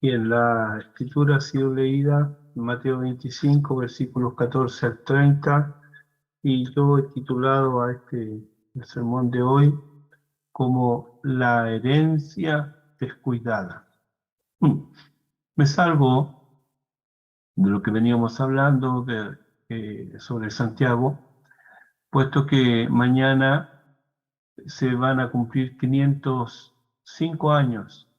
Bien, la escritura ha sido leída en Mateo 25, versículos 14 al 30, y yo he titulado a el sermón de hoy como la herencia descuidada. Me salgo de lo que veníamos hablando sobre Santiago, puesto que mañana se van a cumplir 505 años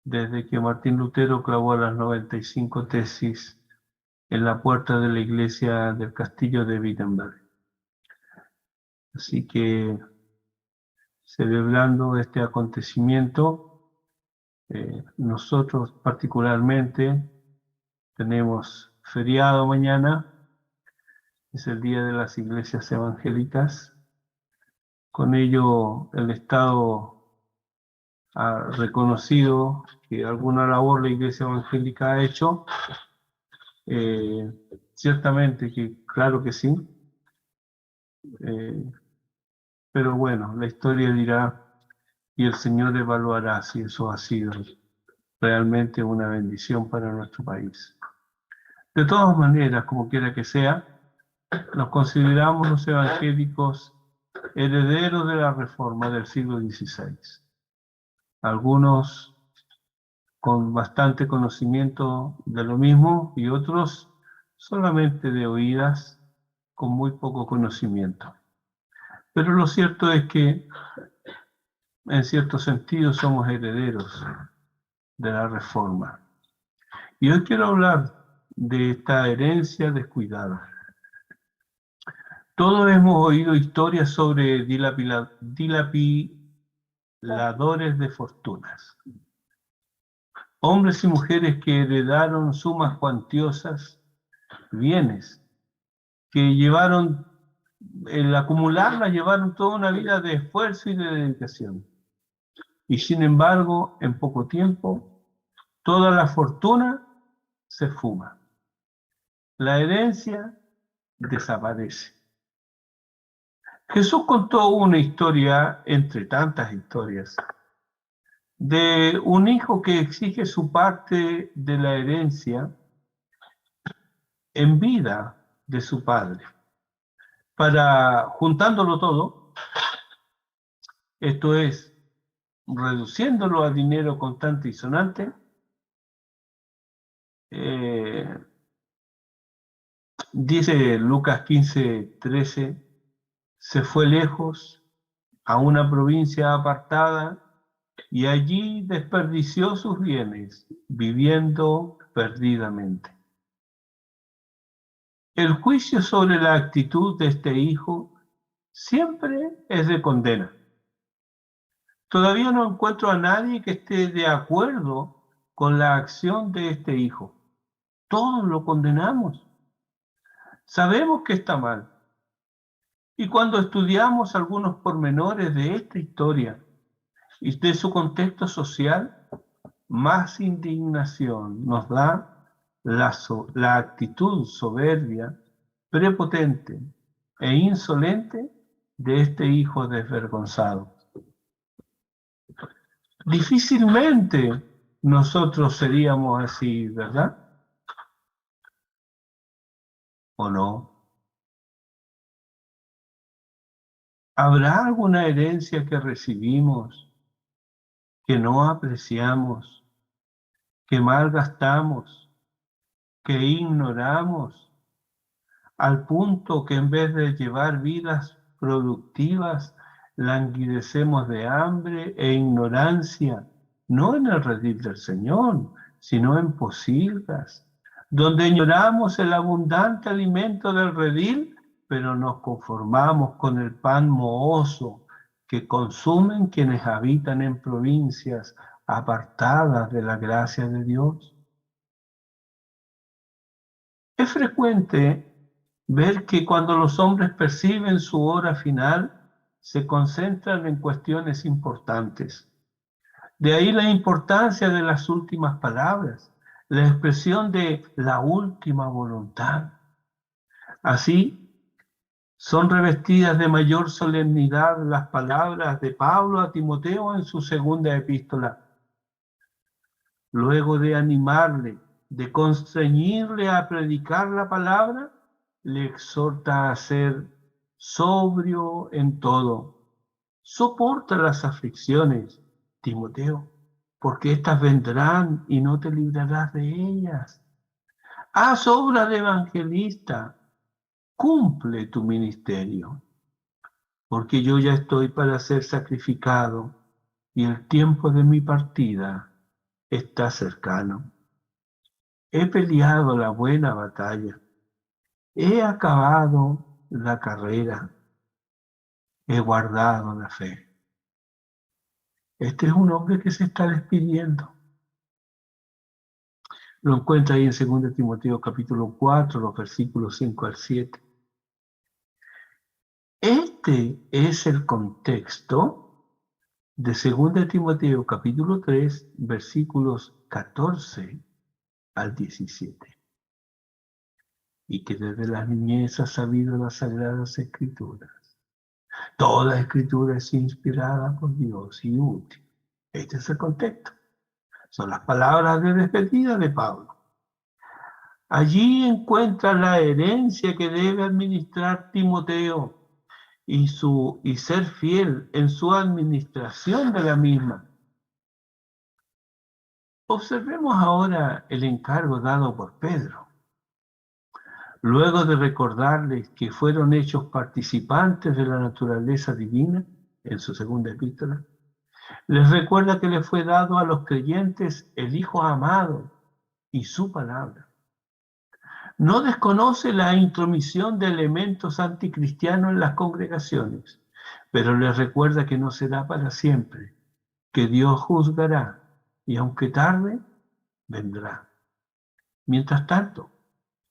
desde que Martín Lutero clavó las 95 tesis en la puerta de la iglesia del castillo de Wittenberg. Así que, celebrando este acontecimiento, nosotros particularmente tenemos feriado mañana, es el Día de las Iglesias Evangélicas. Con ello, el Estado ha reconocido que alguna labor la Iglesia Evangélica ha hecho. Ciertamente que, claro que sí, pero bueno, la historia dirá y el Señor evaluará si eso ha sido realmente una bendición para nuestro país. De todas maneras, como quiera que sea, nos consideramos los evangélicos herederos de la Reforma del siglo XVI. Algunos con bastante conocimiento de lo mismo y otros solamente de oídas, con muy poco conocimiento. Pero lo cierto es que, en cierto sentido, somos herederos de la Reforma. Y hoy quiero hablar de esta herencia descuidada. Todos hemos oído historias sobre dilapiladores de fortunas. Hombres y mujeres que heredaron sumas cuantiosas, bienes, que llevaron, el acumularlas, llevaron toda una vida de esfuerzo y de dedicación. Y sin embargo, en poco tiempo, toda la fortuna se fuma. La herencia desaparece. Jesús contó una historia, entre tantas historias, de un hijo que exige su parte de la herencia en vida de su padre. Para, juntándolo todo, esto es, reduciéndolo a dinero constante y sonante, dice Lucas 15:13, se fue lejos a una provincia apartada y allí desperdició sus bienes, viviendo perdidamente. El juicio sobre la actitud de este hijo siempre es de condena. Todavía no encuentro a nadie que esté de acuerdo con la acción de este hijo. Todos lo condenamos. Sabemos que está mal. Y cuando estudiamos algunos pormenores de esta historia y de su contexto social, más indignación nos da la actitud soberbia, prepotente e insolente de este hijo desvergonzado. Difícilmente nosotros seríamos así, ¿verdad? ¿O no? ¿Habrá alguna herencia que recibimos, que no apreciamos, que malgastamos, que ignoramos, al punto que en vez de llevar vidas productivas, languidecemos de hambre e ignorancia, no en el redil del Señor, sino en posilgas, donde ignoramos el abundante alimento del redil, pero nos conformamos con el pan mohoso que consumen quienes habitan en provincias apartadas de la gracia de Dios? Es frecuente ver que cuando los hombres perciben su hora final, se concentran en cuestiones importantes. De ahí la importancia de las últimas palabras, la expresión de la última voluntad. Así, son revestidas de mayor solemnidad las palabras de Pablo a Timoteo en su segunda epístola. Luego de animarle, de constreñirle a predicar la palabra, le exhorta a ser sobrio en todo. Soporta las aflicciones, Timoteo, porque éstas vendrán y no te librarás de ellas. Haz obra de evangelista, cumple tu ministerio, porque yo ya estoy para ser sacrificado y el tiempo de mi partida está cercano. He peleado la buena batalla, he acabado la carrera, he guardado la fe. Este es un hombre que se está despidiendo. Lo encuentra ahí en 2 Timoteo capítulo 4, los versículos 5 al 7. Este es el contexto de 2 Timoteo capítulo 3, versículos 14 al 17. Y que desde la niñez ha sabido las sagradas escrituras. Toda escritura es inspirada por Dios y útil. Este es el contexto. Son las palabras de despedida de Pablo. Allí encuentra la herencia que debe administrar Timoteo y ser fiel en su administración de la misma. Observemos ahora el encargo dado por Pedro. Luego de recordarles que fueron hechos participantes de la naturaleza divina, en su segunda epístola, les recuerda que le fue dado a los creyentes el Hijo amado y su palabra. No desconoce la intromisión de elementos anticristianos en las congregaciones, pero les recuerda que no será para siempre, que Dios juzgará y aunque tarde, vendrá. Mientras tanto,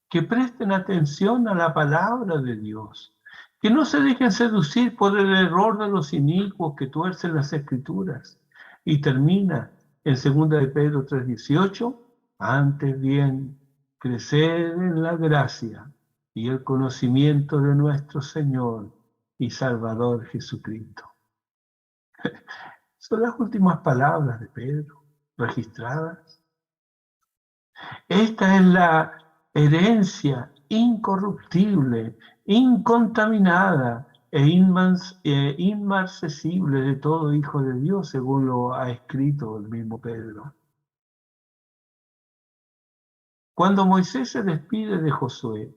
que presten atención a la palabra de Dios, que no se dejen seducir por el error de los inicuos que tuercen las escrituras. Y termina en 2 de Pedro 3:18, antes bien, crecer en la gracia y el conocimiento de nuestro Señor y Salvador Jesucristo. Son las últimas palabras de Pedro registradas. Esta es la herencia incorruptible, incontaminada e inmarcesible de todo hijo de Dios, según lo ha escrito el mismo Pedro. Cuando Moisés se despide de Josué,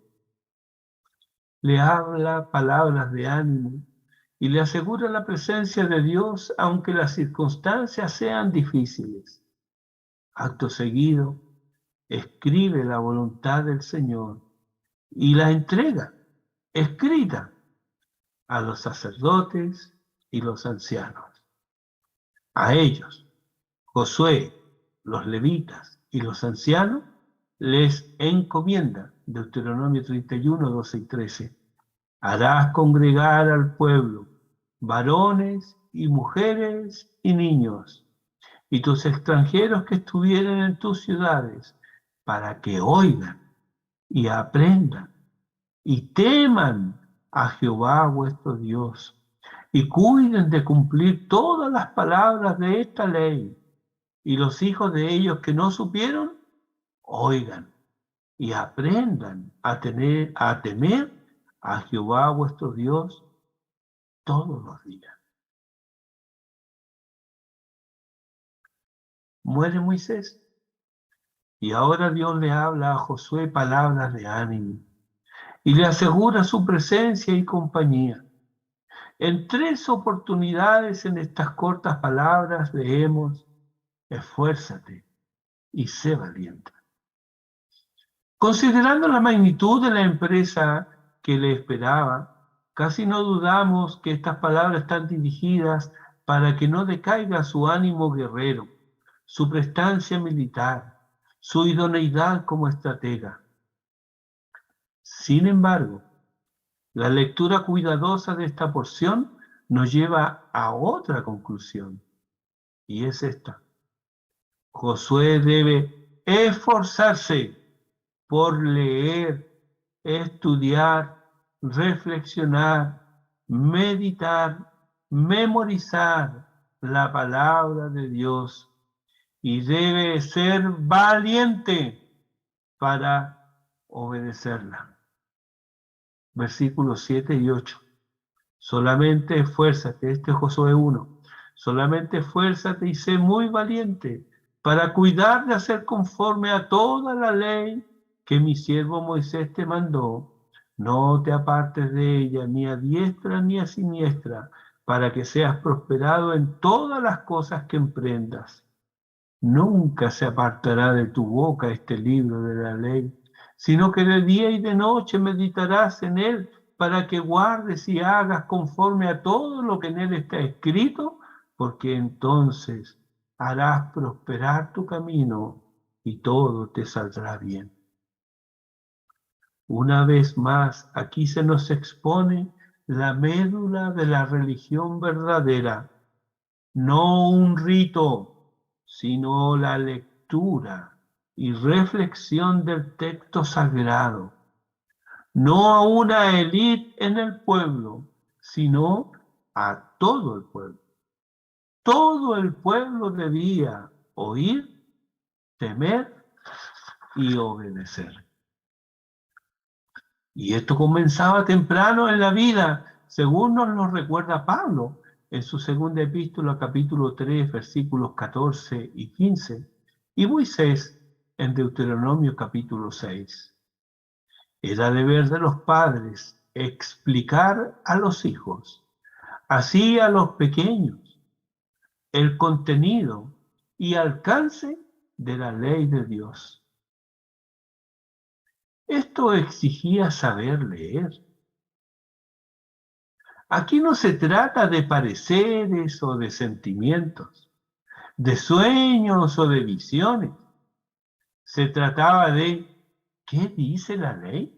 le habla palabras de ánimo y le asegura la presencia de Dios, aunque las circunstancias sean difíciles. Acto seguido, escribe la voluntad del Señor y la entrega escrita a los sacerdotes y los ancianos. A ellos, Josué, los levitas y los ancianos, les encomienda, Deuteronomio 31, 12 y 13, harás congregar al pueblo, varones y mujeres y niños, y tus extranjeros que estuvieren en tus ciudades, para que oigan y aprendan y teman a Jehová vuestro Dios y cuiden de cumplir todas las palabras de esta ley. Y los hijos de ellos que no supieron, oigan y aprendan a temer a Jehová vuestro Dios todos los días. Muere Moisés y ahora Dios le habla a Josué palabras de ánimo y le asegura su presencia y compañía. En 3 oportunidades en estas cortas palabras leemos: esfuérzate y sé valiente. Considerando la magnitud de la empresa que le esperaba, casi no dudamos que estas palabras están dirigidas para que no decaiga su ánimo guerrero, su prestancia militar, su idoneidad como estratega. Sin embargo, la lectura cuidadosa de esta porción nos lleva a otra conclusión, y es esta: Josué debe esforzarse por leer, estudiar, reflexionar, meditar, memorizar la palabra de Dios y debe ser valiente para obedecerla. Versículos 7 y 8. Solamente esfuérzate, este es Josué 1, solamente esfuérzate y sé muy valiente para cuidar de hacer conforme a toda la ley que mi siervo Moisés te mandó. No te apartes de ella ni a diestra ni a siniestra, para que seas prosperado en todas las cosas que emprendas. Nunca se apartará de tu boca este libro de la ley, sino que de día y de noche meditarás en él para que guardes y hagas conforme a todo lo que en él está escrito, porque entonces harás prosperar tu camino y todo te saldrá bien. Una vez más, aquí se nos expone la médula de la religión verdadera, no un rito, sino la lectura y reflexión del texto sagrado, no a una élite en el pueblo, sino a todo el pueblo. Todo el pueblo debía oír, temer y obedecer. Y esto comenzaba temprano en la vida, según nos lo recuerda Pablo en su segunda epístola, capítulo 3, versículos 14 y 15, y Moisés en Deuteronomio, capítulo 6. Era deber de los padres explicar a los hijos, así a los pequeños, el contenido y alcance de la ley de Dios. Esto exigía saber leer. Aquí no se trata de pareceres o de sentimientos, de sueños o de visiones. Se trataba de ¿qué dice la ley?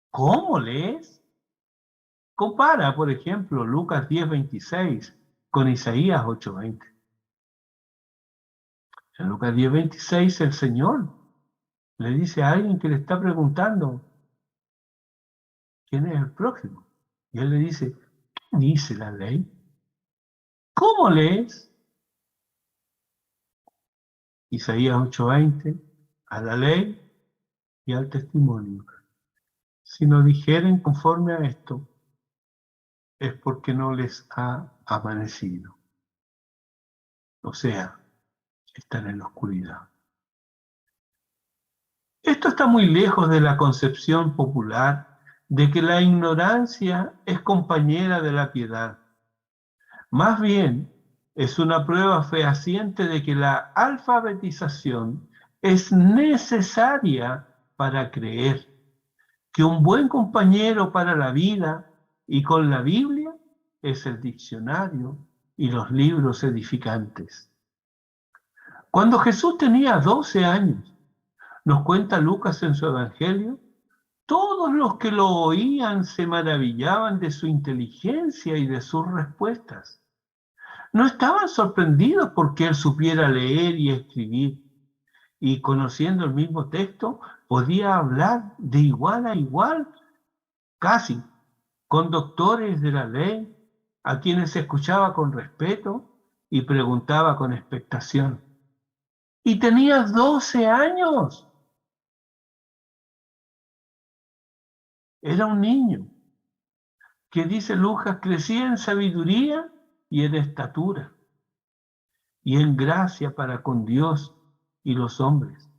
¿Cómo lees? Compara, por ejemplo, Lucas 10:26 con Isaías 8:20. En Lucas 10:26 el Señor le dice a alguien que le está preguntando quién es el próximo. Y él le dice, ¿qué dice la ley? ¿Cómo lees? Isaías 8:20, a la ley y al testimonio. Si no dijeren conforme a esto, es porque no les ha amanecido. O sea, están en la oscuridad. Esto está muy lejos de la concepción popular de que la ignorancia es compañera de la piedad. Más bien, es una prueba fehaciente de que la alfabetización es necesaria para creer, que un buen compañero para la vida y con la Biblia es el diccionario y los libros edificantes. Cuando Jesús tenía 12 años, nos cuenta Lucas en su Evangelio, todos los que lo oían se maravillaban de su inteligencia y de sus respuestas. No estaban sorprendidos porque él supiera leer y escribir, y conociendo el mismo texto, podía hablar de igual a igual, casi, con doctores de la ley, a quienes escuchaba con respeto y preguntaba con expectación. Y tenía 12 años. Era un niño que, dice Lucas, crecía en sabiduría y en estatura y en gracia para con Dios y los hombres.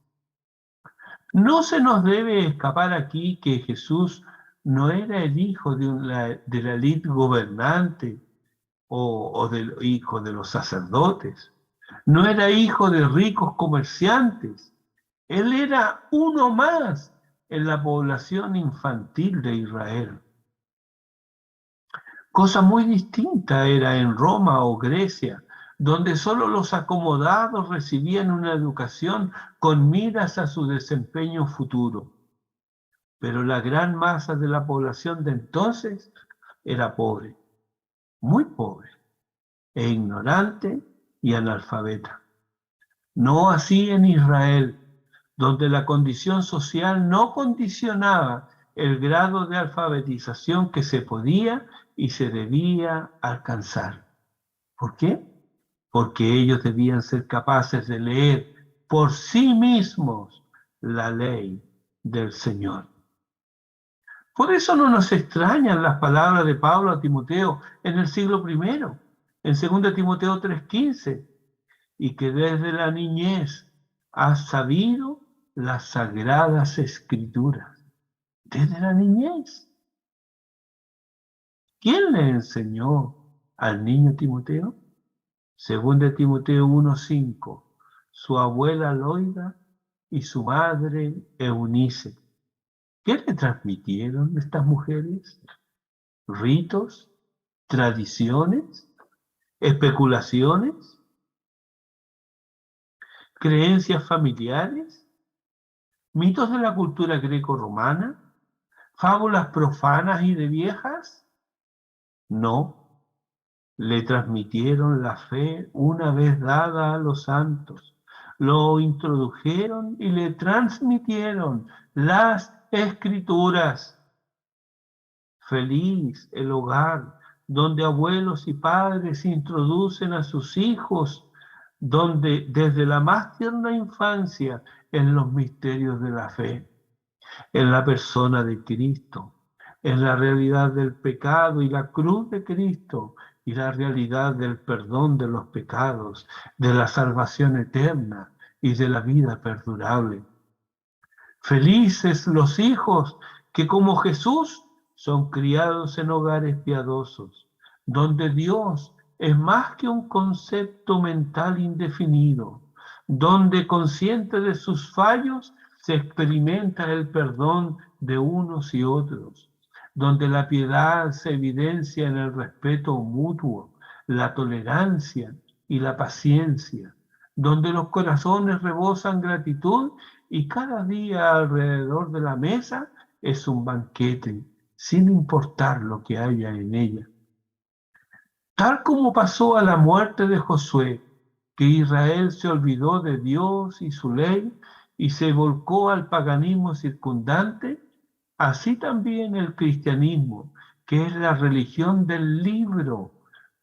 No se nos debe escapar aquí que Jesús no era el hijo de la élite gobernante o del hijo de los sacerdotes. No era hijo de ricos comerciantes. Él era uno más en la población infantil de Israel. Cosa muy distinta era en Roma o Grecia, donde solo los acomodados recibían una educación con miras a su desempeño futuro. Pero la gran masa de la población de entonces era pobre, muy pobre, e ignorante y analfabeta. No así en Israel, donde la condición social no condicionaba el grado de alfabetización que se podía y se debía alcanzar. ¿Por qué? porque ellos debían ser capaces de leer por sí mismos la ley del Señor. Por eso no nos extrañan las palabras de Pablo a Timoteo en el siglo I, en 2 Timoteo 3:15, y que desde la niñez has sabido las sagradas escrituras. Desde la niñez. ¿Quién le enseñó al niño Timoteo? 2 Timoteo 1:5, su abuela Loida y su madre Eunice. ¿Qué le transmitieron estas mujeres? ¿Ritos? ¿Tradiciones? ¿Especulaciones? ¿Creencias familiares? ¿Mitos de la cultura greco-romana? ¿Fábulas profanas y de viejas? No, le transmitieron la fe una vez dada a los santos, lo introdujeron y le transmitieron las escrituras. Feliz el hogar donde abuelos y padres introducen a sus hijos, donde desde la más tierna infancia en los misterios de la fe, en la persona de Cristo, en la realidad del pecado y la cruz de Cristo y la realidad del perdón de los pecados, de la salvación eterna y de la vida perdurable. Felices los hijos que como Jesús son criados en hogares piadosos, donde Dios es más que un concepto mental indefinido, donde consciente de sus fallos se experimenta el perdón de unos y otros, donde la piedad se evidencia en el respeto mutuo, la tolerancia y la paciencia, donde los corazones rebosan gratitud y cada día alrededor de la mesa es un banquete, sin importar lo que haya en ella. Tal como pasó a la muerte de Josué, que Israel se olvidó de Dios y su ley y se volcó al paganismo circundante, así también el cristianismo, que es la religión del libro,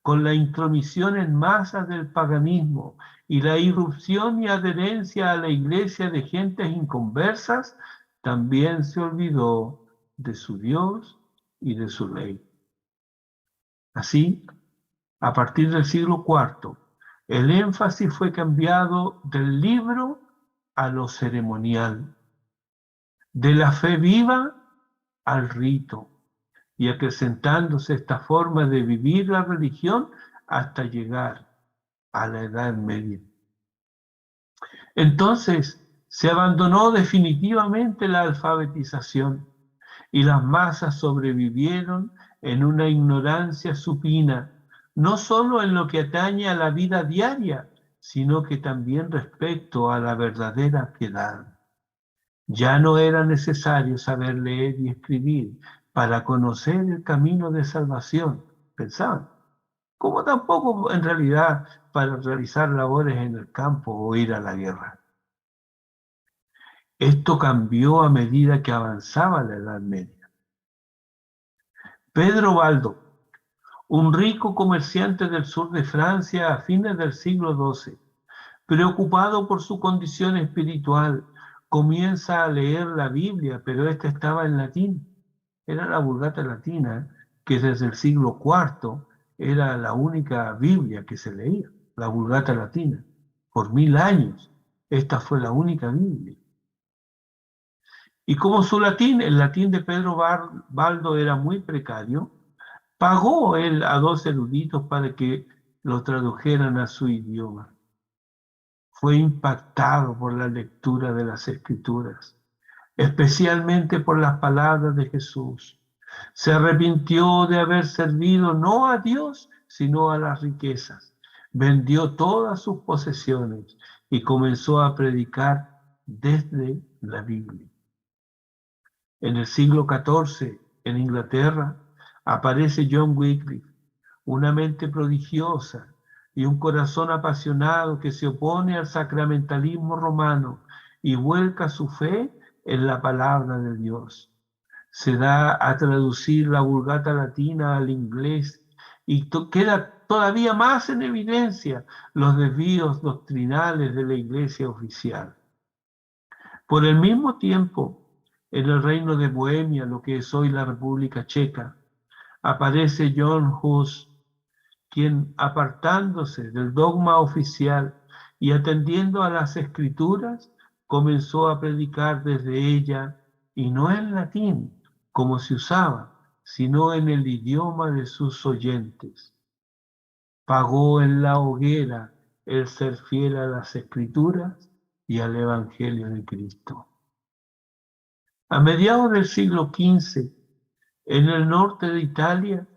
con la intromisión en masa del paganismo y la irrupción y adherencia a la iglesia de gentes inconversas, también se olvidó de su Dios y de su ley. Así, a partir del siglo IV, el énfasis fue cambiado del libro a lo ceremonial, de la fe viva al rito, y acrecentándose esta forma de vivir la religión hasta llegar a la Edad Media. Entonces se abandonó definitivamente la alfabetización y las masas sobrevivieron en una ignorancia supina, no solo en lo que atañe a la vida diaria, sino que también respecto a la verdadera piedad. Ya no era necesario saber leer y escribir para conocer el camino de salvación, pensaban, como tampoco en realidad para realizar labores en el campo o ir a la guerra. Esto cambió a medida que avanzaba la Edad Media. Pedro Baldo, un rico comerciante del sur de Francia a fines del siglo XII, preocupado por su condición espiritual, comienza a leer la Biblia, pero esta estaba en latín. Era la Vulgata Latina, que desde el siglo IV era la única Biblia que se leía, la Vulgata Latina. Por 1000 años, esta fue la única Biblia. Y como su latín, el latín de Pedro Baldo era muy precario, pagó él a 2 eruditos para que lo tradujeran a su idioma. Fue impactado por la lectura de las Escrituras, especialmente por las palabras de Jesús. Se arrepintió de haber servido no a Dios, sino a las riquezas. Vendió todas sus posesiones y comenzó a predicar desde la Biblia. En el siglo XIV, en Inglaterra, aparece John Wycliffe, una mente prodigiosa y un corazón apasionado que se opone al sacramentalismo romano y vuelca su fe en la palabra de Dios. Se da a traducir la Vulgata Latina al inglés y queda todavía más en evidencia los desvíos doctrinales de la Iglesia oficial. Por el mismo tiempo, en el reino de Bohemia, lo que es hoy la República Checa, aparece John Hus, quien, apartándose del dogma oficial y atendiendo a las Escrituras, comenzó a predicar desde ella, y no en latín, como se usaba, sino en el idioma de sus oyentes. Pagó en la hoguera el ser fiel a las Escrituras y al Evangelio de Cristo. A mediados del siglo XV, en el norte de Italia,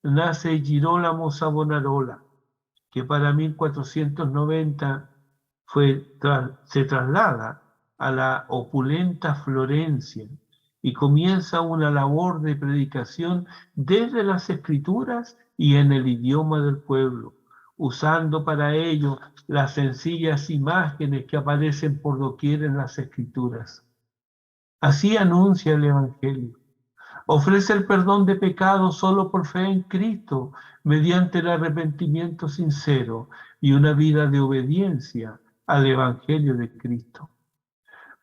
nace Girolamo Savonarola, que para 1490 se traslada a la opulenta Florencia y comienza una labor de predicación desde las Escrituras y en el idioma del pueblo, usando para ello las sencillas imágenes que aparecen por doquier en las Escrituras. Así anuncia el Evangelio. Ofrece el perdón de pecados solo por fe en Cristo, mediante el arrepentimiento sincero y una vida de obediencia al Evangelio de Cristo.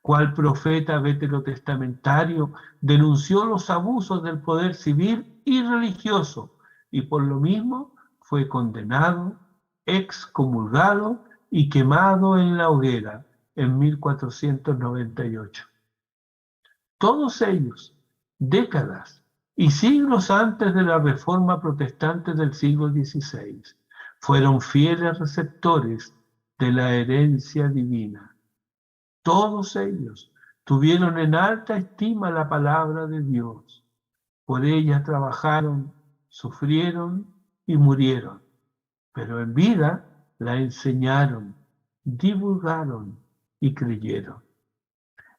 Cual profeta veterotestamentario denunció los abusos del poder civil y religioso y por lo mismo fue condenado, excomulgado y quemado en la hoguera en 1498. Todos ellos, décadas y siglos antes de la Reforma Protestante del siglo XVI, fueron fieles receptores de la herencia divina. Todos ellos tuvieron en alta estima la palabra de Dios. Por ella trabajaron, sufrieron y murieron, pero en vida la enseñaron, divulgaron y creyeron.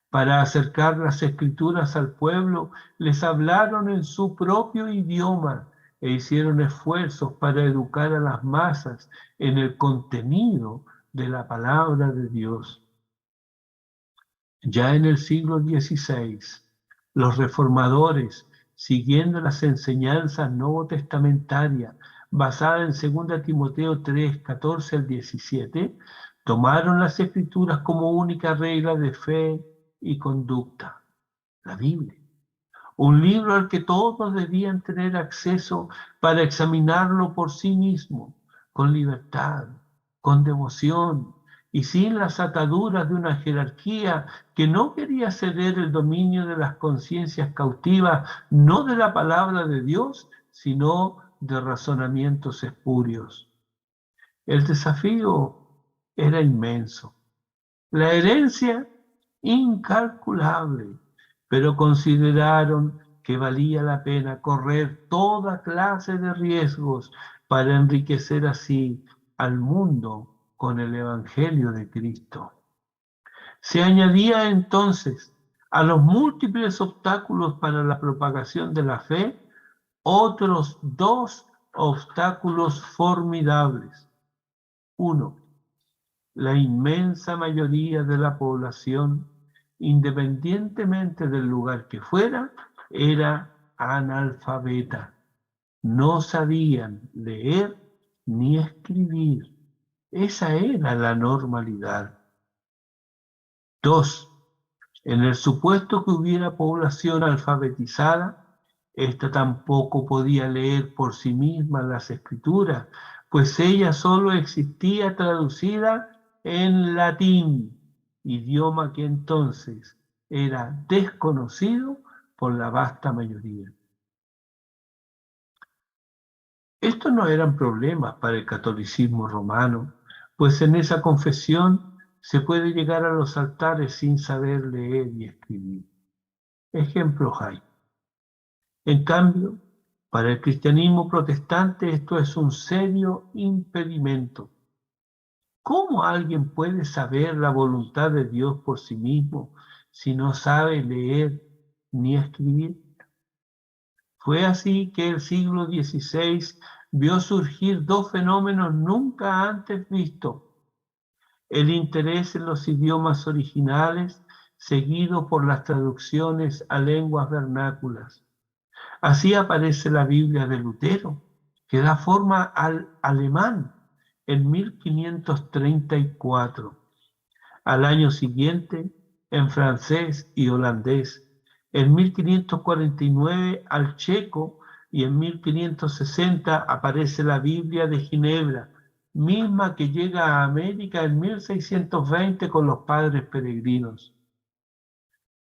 Para acercar las Escrituras al pueblo, les hablaron en su propio idioma e hicieron esfuerzos para educar a las masas en el contenido de la palabra de Dios. Ya en el siglo XVI, los reformadores, siguiendo las enseñanzas novotestamentarias basadas en 2 Timoteo 3, 14 al 17, tomaron las Escrituras como única regla de fe y conducta, la Biblia. Un libro al que todos debían tener acceso para examinarlo por sí mismo, con libertad, con devoción y sin las ataduras de una jerarquía que no quería ceder el dominio de las conciencias cautivas, no de la palabra de Dios, sino de razonamientos espurios. El desafío era inmenso. La herencia, incalculable, pero consideraron que valía la pena correr toda clase de riesgos para enriquecer así al mundo con el Evangelio de Cristo. Se añadía entonces a los múltiples obstáculos para la propagación de la fe otros dos obstáculos formidables. Uno, la inmensa mayoría de la población, independientemente del lugar que fuera, era analfabeta. No sabían leer ni escribir. Esa era la normalidad. 2. En el supuesto que hubiera población alfabetizada, ésta tampoco podía leer por sí misma las Escrituras, pues ella solo existía traducida en latín, idioma que entonces era desconocido por la vasta mayoría. Estos no eran problemas para el catolicismo romano, pues en esa confesión se puede llegar a los altares sin saber leer y escribir. Ejemplos hay. En cambio, para el cristianismo protestante esto es un serio impedimento. ¿Cómo alguien puede saber la voluntad de Dios por sí mismo si no sabe leer ni escribir? Fue así que el siglo XVI vio surgir dos fenómenos nunca antes vistos. El interés en los idiomas originales, seguido por las traducciones a lenguas vernáculas. Así aparece la Biblia de Lutero, que da forma al alemán en 1534. Al año siguiente en francés y holandés. En 1549 al checo y en 1560 aparece la Biblia de Ginebra, misma que llega a América en 1620 con los padres peregrinos.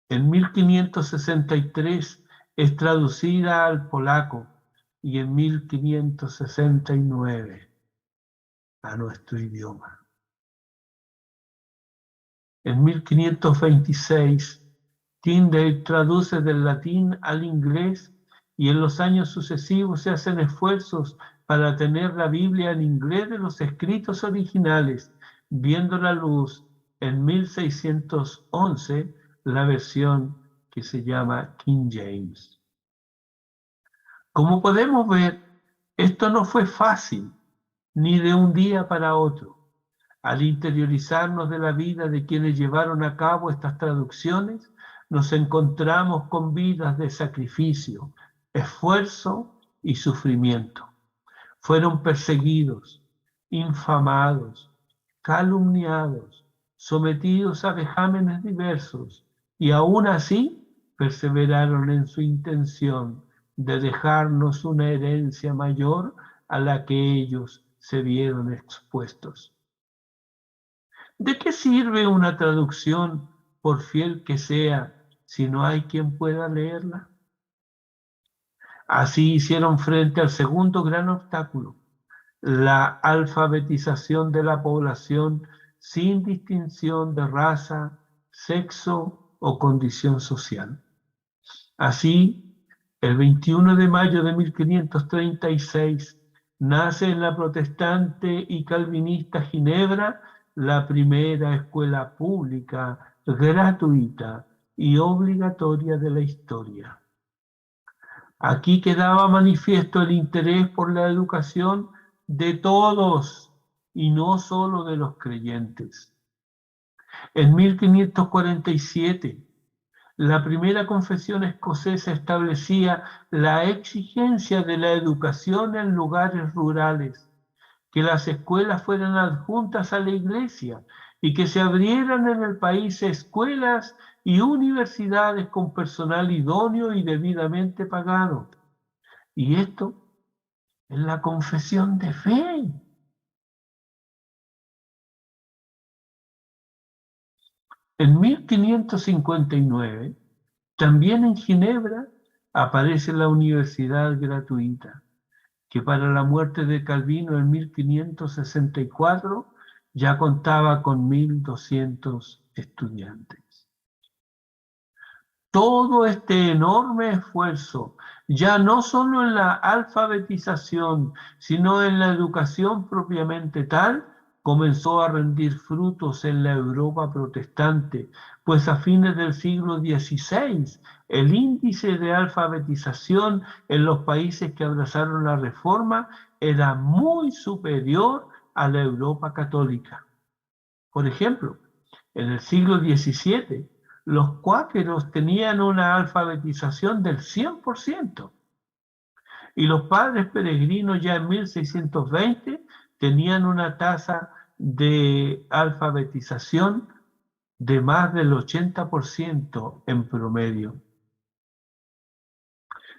En 1563 es traducida al polaco y en 1569 a nuestro idioma. En 1526, Tyndale traduce del latín al inglés y en los años sucesivos se hacen esfuerzos para tener la Biblia en inglés de los escritos originales, viendo la luz en 1611 la versión que se llama King James. Como podemos ver, esto no fue fácil, ni de un día para otro. Al interiorizarnos de la vida de quienes llevaron a cabo estas traducciones, nos encontramos con vidas de sacrificio, esfuerzo y sufrimiento. Fueron perseguidos, infamados, calumniados, sometidos a vejámenes diversos y aún así perseveraron en su intención de dejarnos una herencia mayor a la que ellos se vieron expuestos. ¿De qué sirve una traducción, por fiel que sea, si no hay quien pueda leerla? Así hicieron frente al segundo gran obstáculo, la alfabetización de la población sin distinción de raza, sexo o condición social. Así, el 21 de mayo de 1536 nace en la protestante y calvinista Ginebra la primera escuela pública, gratuita y obligatoria de la historia. Aquí quedaba manifiesto el interés por la educación de todos y no solo de los creyentes. En 1547, la primera confesión escocesa establecía la exigencia de la educación en lugares rurales, que las escuelas fueran adjuntas a la iglesia y que se abrieran en el país escuelas y universidades con personal idóneo y debidamente pagado. Y esto es la confesión de fe. En 1559, también en Ginebra, aparece la universidad gratuita, que para la muerte de Calvino en 1564 ya contaba con 1.200 estudiantes. Todo este enorme esfuerzo, ya no solo en la alfabetización, sino en la educación propiamente tal, comenzó a rendir frutos en la Europa protestante, pues a fines del siglo XVI el índice de alfabetización en los países que abrazaron la Reforma era muy superior a la Europa católica. Por ejemplo, en el siglo XVII, los cuáqueros tenían una alfabetización del 100%, y los padres peregrinos ya en 1620 tenían una tasa de alfabetización de más del 80% en promedio.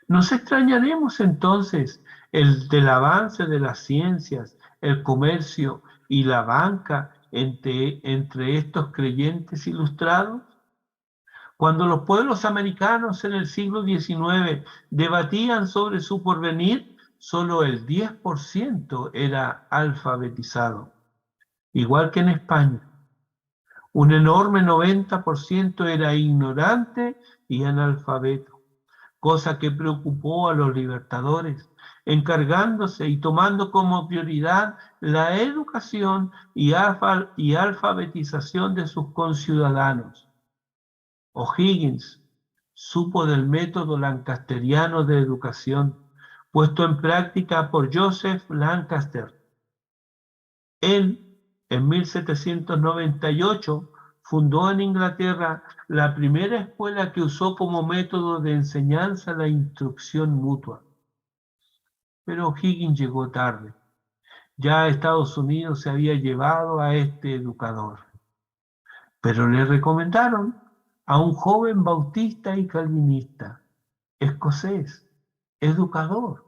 Nos extrañaremos entonces del avance de las ciencias, el comercio y la banca entre estos creyentes ilustrados. Cuando los pueblos americanos en el siglo XIX debatían sobre su porvenir, solo el 10% era alfabetizado, igual que en España. Un enorme 90% era ignorante y analfabeto, cosa que preocupó a los libertadores, encargándose y tomando como prioridad la educación y alfabetización de sus conciudadanos. O'Higgins supo del método lancasteriano de educación puesto en práctica por Joseph Lancaster. Él, en 1798, fundó en Inglaterra la primera escuela que usó como método de enseñanza la instrucción mutua. pero O'Higgins llegó tarde. Ya Estados Unidos se había llevado a este educador, pero le recomendaron a un joven bautista y calvinista, escocés, educador,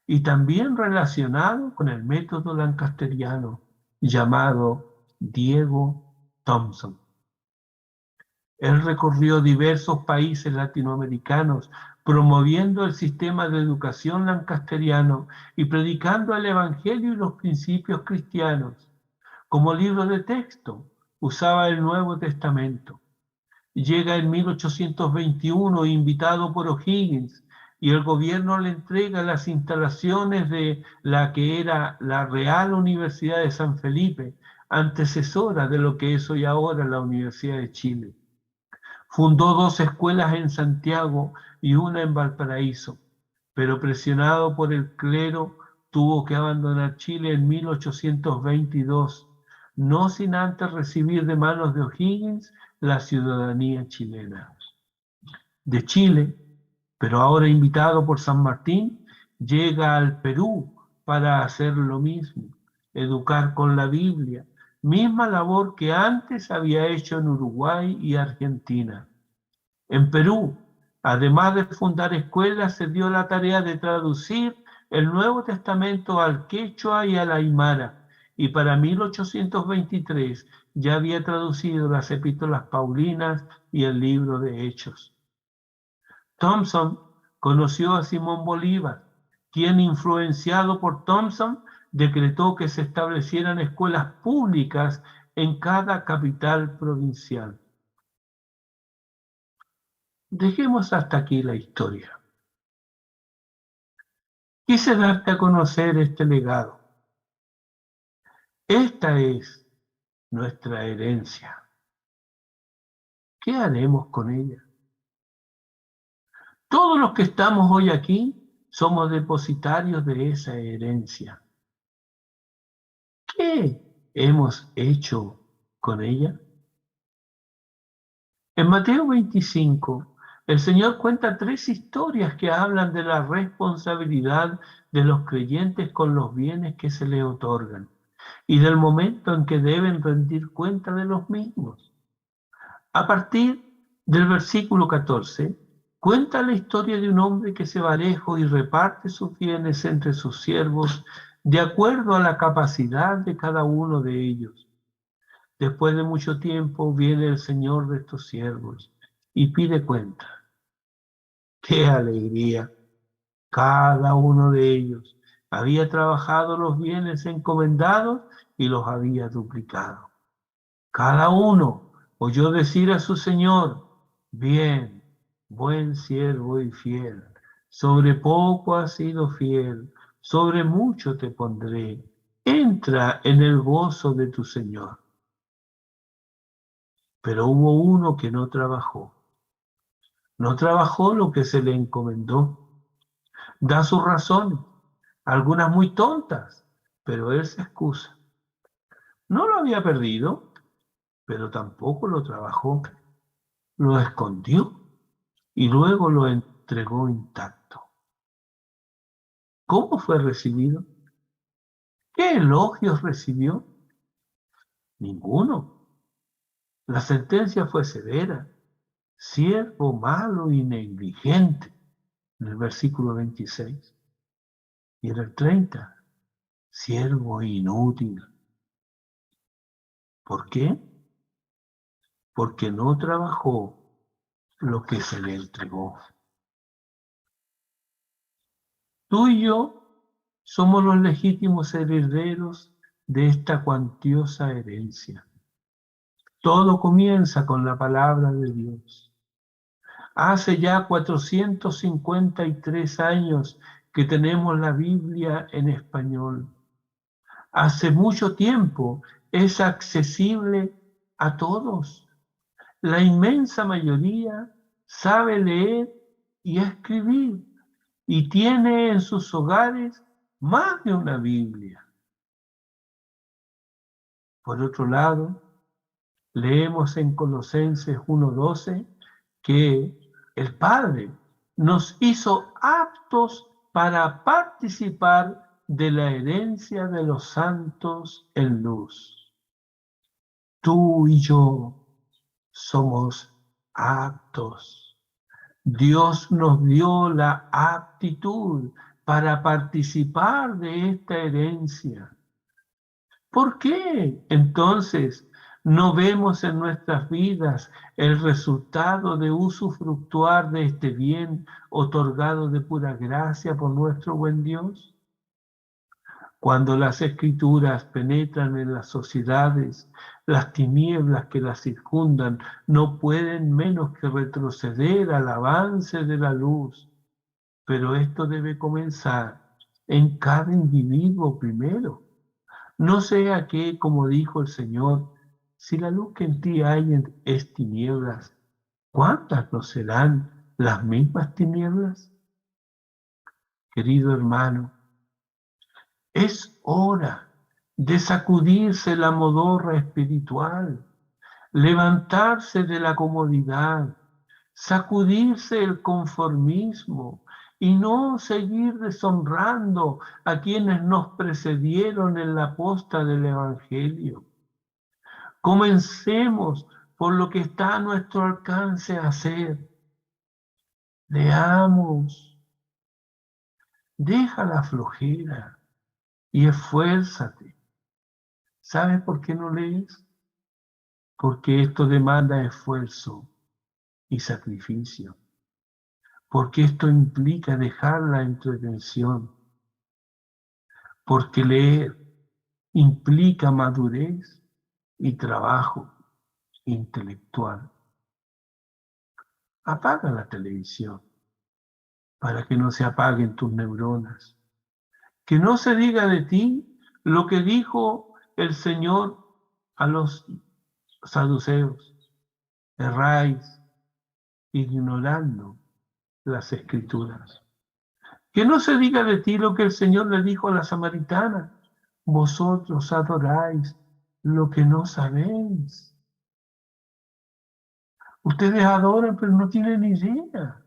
y también relacionado con el método lancasteriano, llamado Diego Thompson. Él recorrió diversos países latinoamericanos promoviendo el sistema de educación lancasteriano y predicando el Evangelio y los principios cristianos. Como libro de texto, usaba el Nuevo Testamento. Llega en 1821 invitado por O'Higgins y el gobierno le entrega las instalaciones de la que era la Real Universidad de San Felipe, antecesora de lo que es hoy ahora la Universidad de Chile. Fundó 2 escuelas en Santiago y una en Valparaíso, pero presionado por el clero tuvo que abandonar Chile en 1822, no sin antes recibir de manos de O'Higgins la ciudadanía chilena. De Chile, pero ahora invitado por San Martín, llega al Perú para hacer lo mismo, educar con la Biblia, misma labor que antes había hecho en Uruguay y Argentina. En Perú, además de fundar escuelas, se dio la tarea de traducir el Nuevo Testamento al quechua y al aymara, y para 1823 ya había traducido las epístolas paulinas y el libro de Hechos. Thompson conoció a Simón Bolívar, quien, influenciado por Thompson, decretó que se establecieran escuelas públicas en cada capital provincial. Dejemos hasta aquí la historia. Quise darte a conocer este legado. Esta es nuestra herencia. ¿Qué haremos con ella? Todos los que estamos hoy aquí somos depositarios de esa herencia. ¿Qué hemos hecho con ella? En Mateo 25, el Señor cuenta 3 historias que hablan de la responsabilidad de los creyentes con los bienes que se les otorgan y del momento en que deben rendir cuenta de los mismos. A partir del versículo 14, cuenta la historia de un hombre que se va lejos y reparte sus bienes entre sus siervos de acuerdo a la capacidad de cada uno de ellos. Después de mucho tiempo viene el Señor de estos siervos y pide cuenta. ¡Qué alegría! Cada uno de ellos había trabajado los bienes encomendados y los había duplicado. Cada uno oyó decir a su Señor: bien, buen siervo y fiel, sobre poco has sido fiel, sobre mucho te pondré, entra en el gozo de tu Señor. Pero hubo uno que no trabajó lo que se le encomendó. Da sus razones, algunas muy tontas, pero él se excusa. No lo había perdido, pero tampoco lo trabajó. Lo escondió y luego lo entregó intacto. ¿Cómo fue recibido? ¿Qué elogios recibió? Ninguno. La sentencia fue severa. Siervo malo y negligente, en el versículo 26. Y en el 30, siervo inútil. ¿Por qué? Porque no trabajó lo que se le entregó. Tú y yo somos los legítimos herederos de esta cuantiosa herencia. Todo comienza con la palabra de Dios. Hace ya 453 años que tenemos la Biblia en español. Hace mucho tiempo es accesible a todos. La inmensa mayoría sabe leer y escribir y tiene en sus hogares más de una Biblia. Por otro lado, leemos en Colosenses 1:12 que el Padre nos hizo aptos para participar de la herencia de los santos en luz. Tú y yo somos aptos. Dios nos dio la aptitud para participar de esta herencia. ¿Por qué entonces no vemos en nuestras vidas el resultado de usufructuar de este bien otorgado de pura gracia por nuestro buen Dios? Cuando las escrituras penetran en las sociedades, las tinieblas que las circundan no pueden menos que retroceder al avance de la luz. Pero esto debe comenzar en cada individuo primero. No sea que, como dijo el Señor, si la luz que en ti hay es tinieblas, ¿cuántas no serán las mismas tinieblas? Querido hermano, es hora de sacudirse la modorra espiritual, levantarse de la comodidad, sacudirse el conformismo y no seguir deshonrando a quienes nos precedieron en la posta del Evangelio. Comencemos por lo que está a nuestro alcance a hacer. Leamos, deja la flojera y esfuérzate. ¿Sabes por qué no lees? Porque esto demanda esfuerzo y sacrificio. Porque esto implica dejar la entretención. Porque leer implica madurez y trabajo intelectual. Apaga la televisión para que no se apaguen tus neuronas. Que no se diga de ti lo que dijo el Señor a los saduceos. Erráis ignorando las escrituras. Que no se diga de ti lo que el Señor le dijo a la samaritana. Vosotros adoráis lo que no sabéis. Ustedes adoran, pero no tienen idea.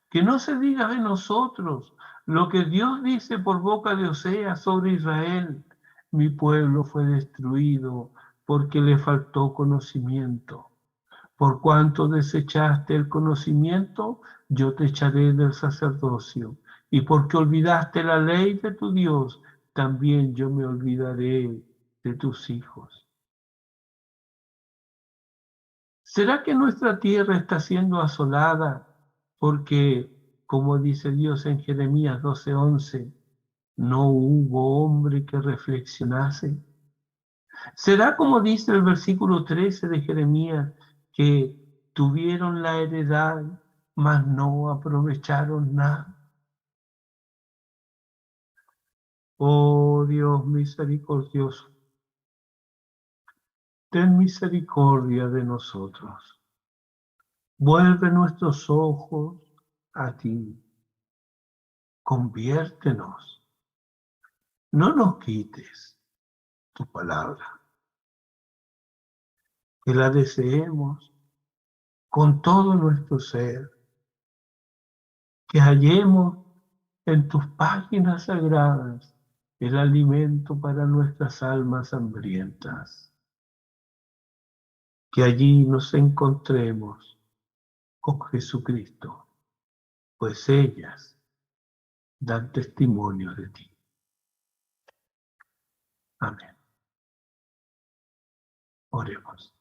Que no se diga de nosotros lo que Dios dice por boca de Oseas sobre Israel. Mi pueblo fue destruido porque le faltó conocimiento. Por cuanto desechaste el conocimiento, yo te echaré del sacerdocio. Y porque olvidaste la ley de tu Dios, también yo me olvidaré de tus hijos. ¿Será que nuestra tierra está siendo asolada porque, como dice Dios en Jeremías 12:11, no hubo hombre que reflexionase? ¿Será como dice el versículo 13 de Jeremías, que tuvieron la heredad, mas no aprovecharon nada? Oh Dios misericordioso, ten misericordia de nosotros. Vuelve nuestros ojos a ti. Conviértenos. No nos quites tu palabra. Que la deseemos con todo nuestro ser. Que hallemos en tus páginas sagradas el alimento para nuestras almas hambrientas. Que allí nos encontremos con Jesucristo, pues ellas dan testimonio de ti. Amén. Oremos.